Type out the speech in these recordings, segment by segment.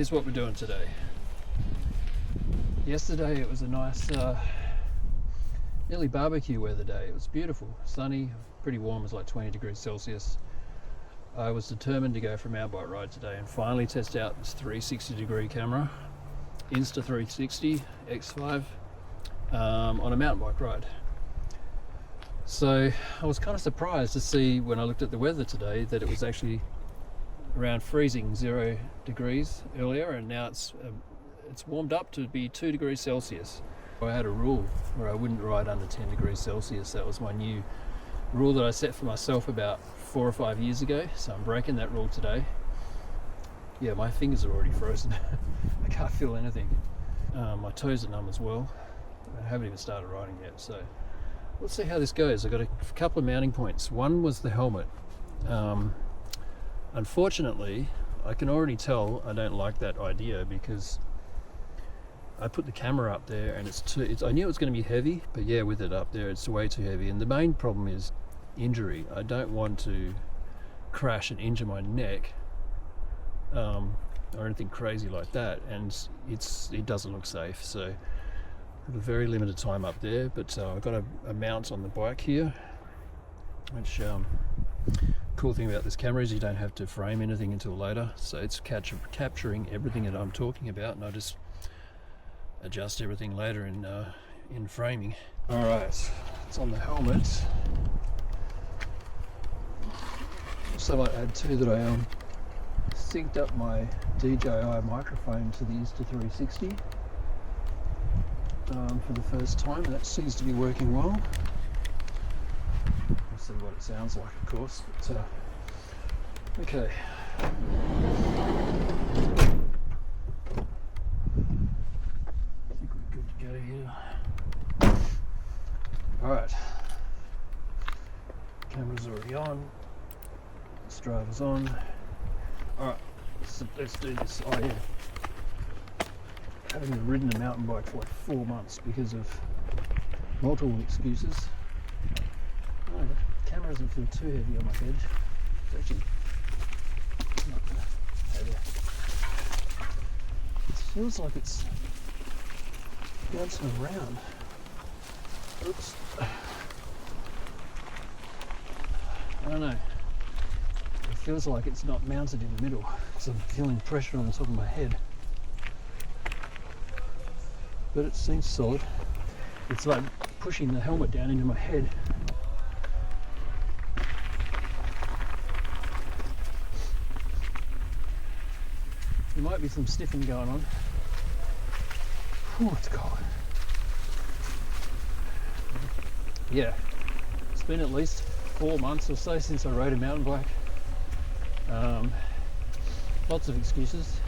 here's what we're doing today. Yesterday it was a nice, nearly barbecue weather day. It was beautiful, sunny, pretty warm. It was like 20 degrees Celsius. I was determined to go for a mountain bike ride today and finally test out this 360-degree camera, Insta360 X5, on a mountain bike ride. So I was kind of surprised to see when I looked at the weather today that it was actually around freezing 0 degrees earlier, and now it's warmed up to be 2 degrees Celsius. I had a rule where I wouldn't ride under 10 degrees Celsius. That was my new rule that I set for myself about 4 or 5 years ago, so I'm breaking that rule today. Yeah, my fingers are already frozen. I can't feel anything. My toes are numb as well. I haven't even started riding yet, so let's see how this goes. I've got a couple of mounting points. One was the helmet. Unfortunately, I can already tell I don't like that idea because I put the camera up there and I knew it was going to be heavy, but yeah, with it up there it's way too heavy. And the main problem is injury. I don't want to crash and injure my neck or anything crazy like that, and it doesn't look safe. So I have a very limited time up there, but I've got a mount on the bike here, which cool thing about this camera is you don't have to frame anything until later, so it's capturing everything that I'm talking about, and I just adjust everything later in framing. Alright, it's on the helmet. So I add too that I synced up my DJI microphone to the Insta360 for the first time, and that seems to be working well. We'll see what it sounds like, of course. But, okay. I think we're good to go here. Alright. Camera's already on. Driver's on. Alright, let's do this. Oh yeah. I haven't ridden a mountain bike for like 4 months because of multiple excuses. Oh, the camera doesn't feel too heavy on my head. It's actually not heavy. It feels like it's bouncing around. Oops. I don't know. It feels like it's not mounted in the middle, so I'm feeling pressure on the top of my head. But it seems solid. It's like pushing the helmet down into my head. There might be some sniffing going on. Whew, it's cold. Yeah, it's been at least 4 months or so since I rode a mountain bike. Lots of excuses.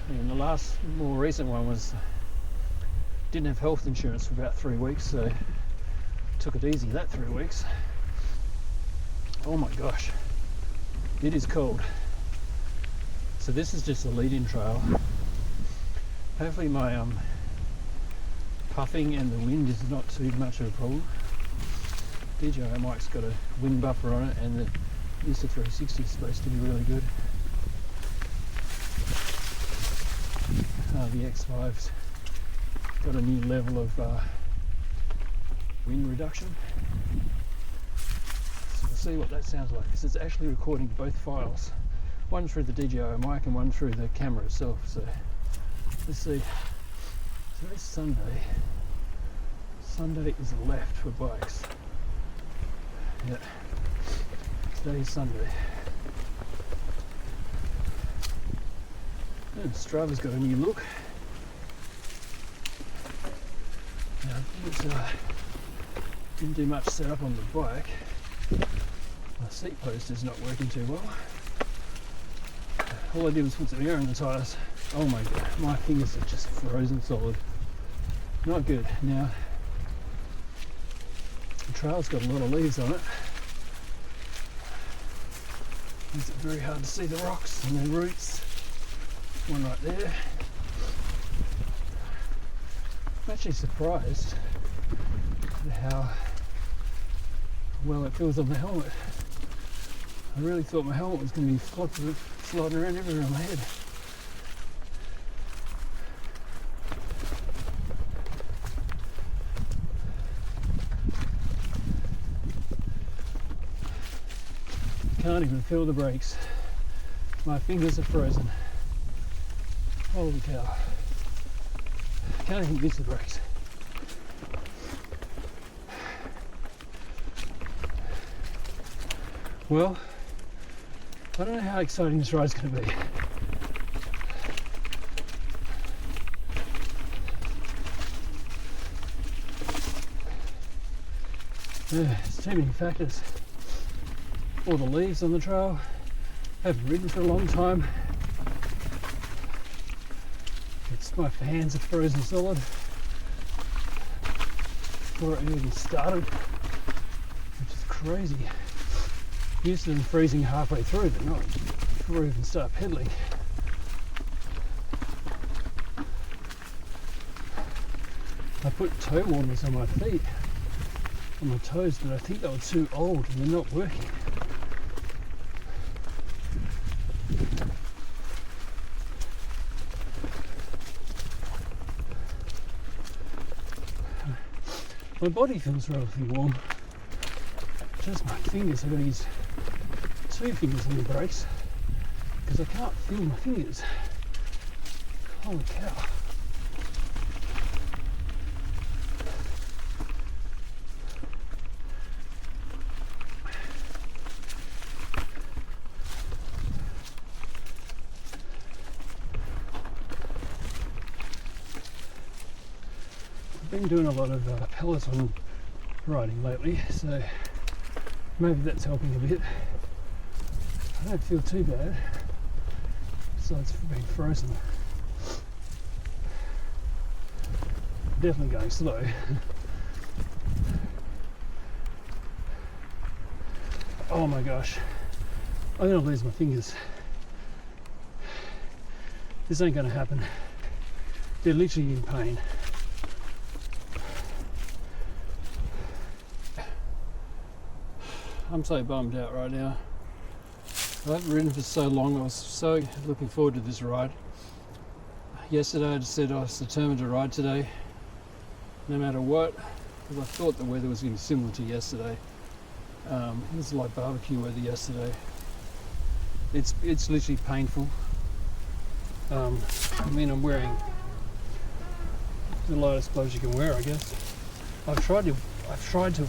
And the last more recent one was didn't have health insurance for about 3 weeks, so took it easy that 3 weeks. Oh my gosh, it is cold. So this is just a lead-in trail. Hopefully my puffing and the wind is not too much of a problem. DJI mic's got a wind buffer on it, and the Insta360 is supposed to be really good. The X5's got a new level of wind reduction. So we'll see what that sounds like, because it's actually recording both files. One through the DJI mic and one through the camera itself. So let's see. Today's Sunday. Sunday is left for bikes. Yeah. Today's Sunday. And Strava's got a new look. Now, I didn't do much setup on the bike. My seat post is not working too well. All I did was put some air in the tyres. Oh my god, my fingers are just frozen solid. Not good. Now, the trail's got a lot of leaves on it. Makes it very hard to see the rocks and the roots. One right there. I'm actually surprised at how well it feels on the helmet. I really thought my helmet was going to be sliding around everywhere on my head. Can't even feel the brakes. My fingers are frozen. Holy cow. Can't even miss the brakes. Well, I don't know how exciting this ride's going to be. There's too many factors. All the leaves on the trail. Haven't ridden for a long time. My hands are frozen solid before it even started, which is crazy. Used to them freezing halfway through, but not before I even start pedaling. I put toe warmers on my feet, on my toes, but I think they were too old and they're not working. My body feels relatively warm. Just my fingers. I've got to use 2 fingers on the brakes because I can't feel my fingers. Holy cow. Been doing a lot of peloton riding lately, so maybe that's helping a bit. I don't feel too bad, besides being frozen. Definitely going slow. Oh my gosh, I'm gonna lose my fingers. This ain't gonna happen. They're literally in pain. I'm so bummed out right now. I haven't ridden for so long. I was so looking forward to this ride. Yesterday I just said I was determined to ride today, no matter what, because I thought the weather was going to be similar to yesterday. It was like barbecue weather yesterday. It's literally painful. I mean, I'm wearing the lightest clothes you can wear, I guess. I've tried to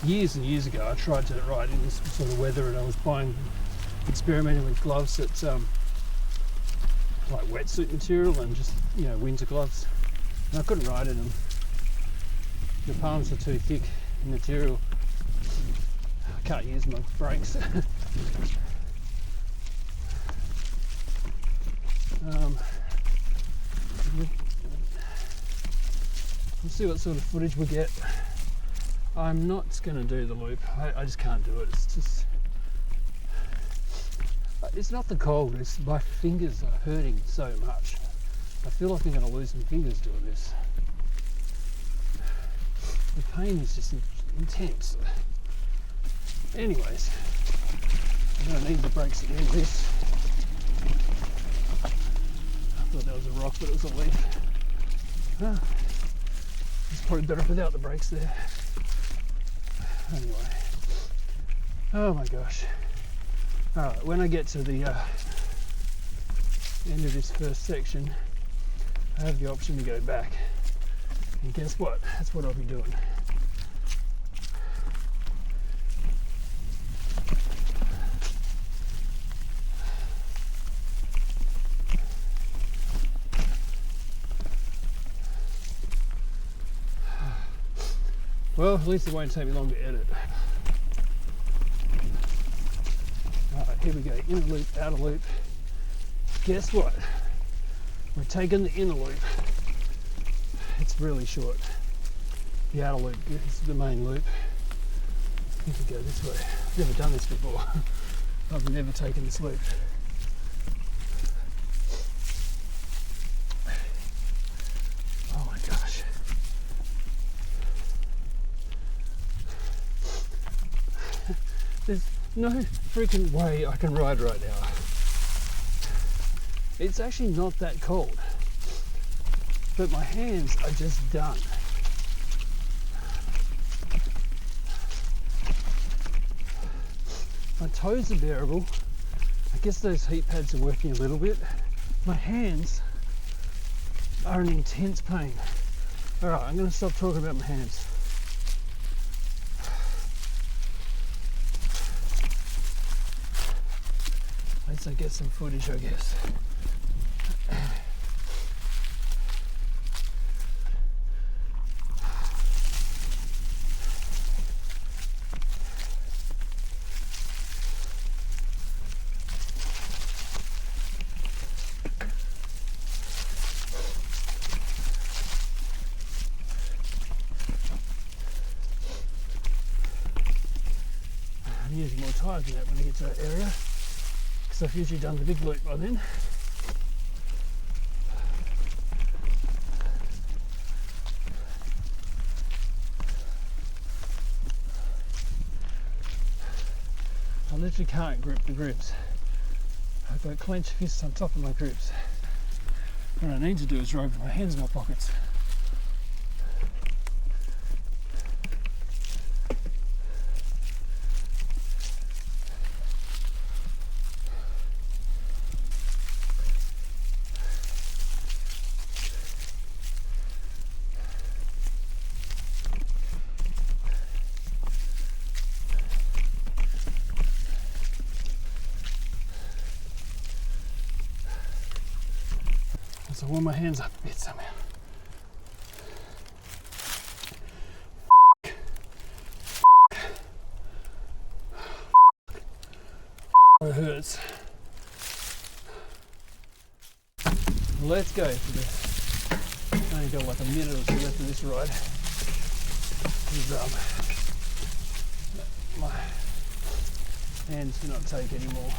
years and years ago, I tried to ride in this sort of weather, and I was experimenting with gloves that's like wetsuit material and just, winter gloves. And I couldn't ride in them. The palms are too thick in material. I can't use my brakes. We'll see what sort of footage we get. I'm not going to do the loop. I just can't do it. It's not the cold. It's my fingers are hurting so much. I feel like I'm going to lose my fingers doing this. The pain is just intense. Anyways, I'm going to need the brakes at the end of this. I thought that was a rock, but it was a leaf. It's probably better without the brakes there. Anyway, oh my gosh. Alright, when I get to the end of this first section, I have the option to go back. And guess what? That's what I'll be doing. Well, at least it won't take me long to edit. Alright, here we go. Inner loop, outer loop. Guess what? We're taking the inner loop. It's really short. The outer loop is the main loop. I think we go this way. I've never done this before. I've never taken this loop. Oh my gosh. There's no freaking way I can ride right now. It's actually not that cold, but my hands are just done. My toes are bearable. I guess those heat pads are working a little bit. My hands are an intense pain. All right, I'm going to stop talking about my hands. At least I get some footage, I guess. I'm using more tyres than that when I get to that area, because I've usually done the big loop by then. I literally can't grip the grips. I've got clenched fists on top of my grips. What I need to do is rope my hands in my pockets. So I warm my hands up a bit somehow. It hurts. Let's go for this. I only got like a minute or two left of this ride. My hands cannot take anymore.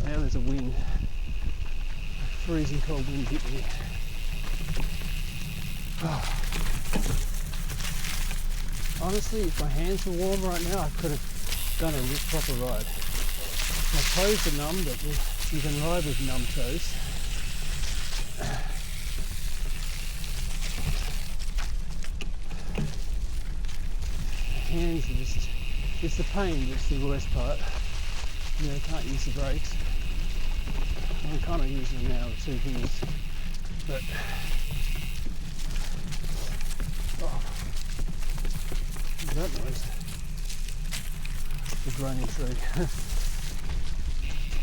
Now there's a wind, a freezing cold wind hitting me. Oh. Honestly, if my hands were warm right now, I could have done a proper ride. My toes are numb, but you can ride with numb toes. Hands are just, it's the pain that's the worst part. You know, I can't use the brakes. I'm kind of using them now with two fingers, but what's that noise? The groaning tree.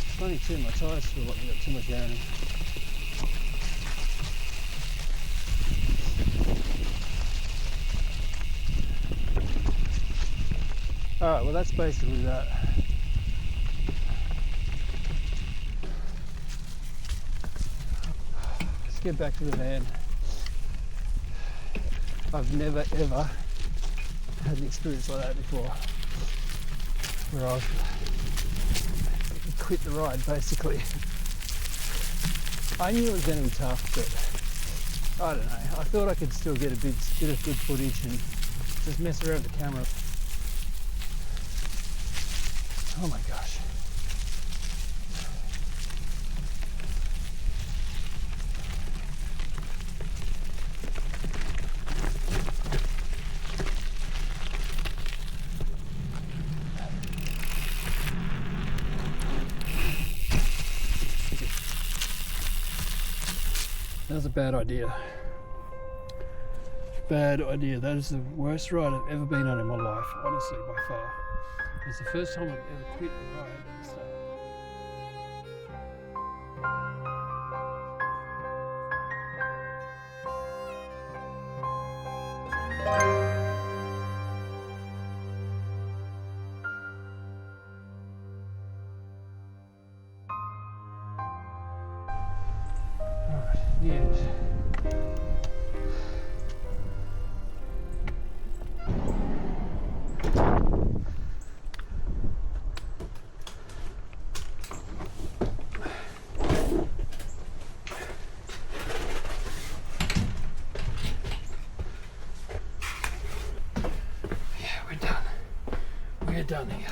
It's funny too, my tyres feel like they've got too much air in them. Alright, well that's basically that. Let's get back to the van. I've never ever had an experience like that before, where I've quit the ride basically. I knew it was going to be tough, but I don't know, I thought I could still get a bit of good footage and just mess around with the camera. Oh my gosh. That was a bad idea. Bad idea. That is the worst ride I've ever been on in my life, honestly, by far. It's the first time I've ever quit a ride at the start. Alright, the end. We're done here.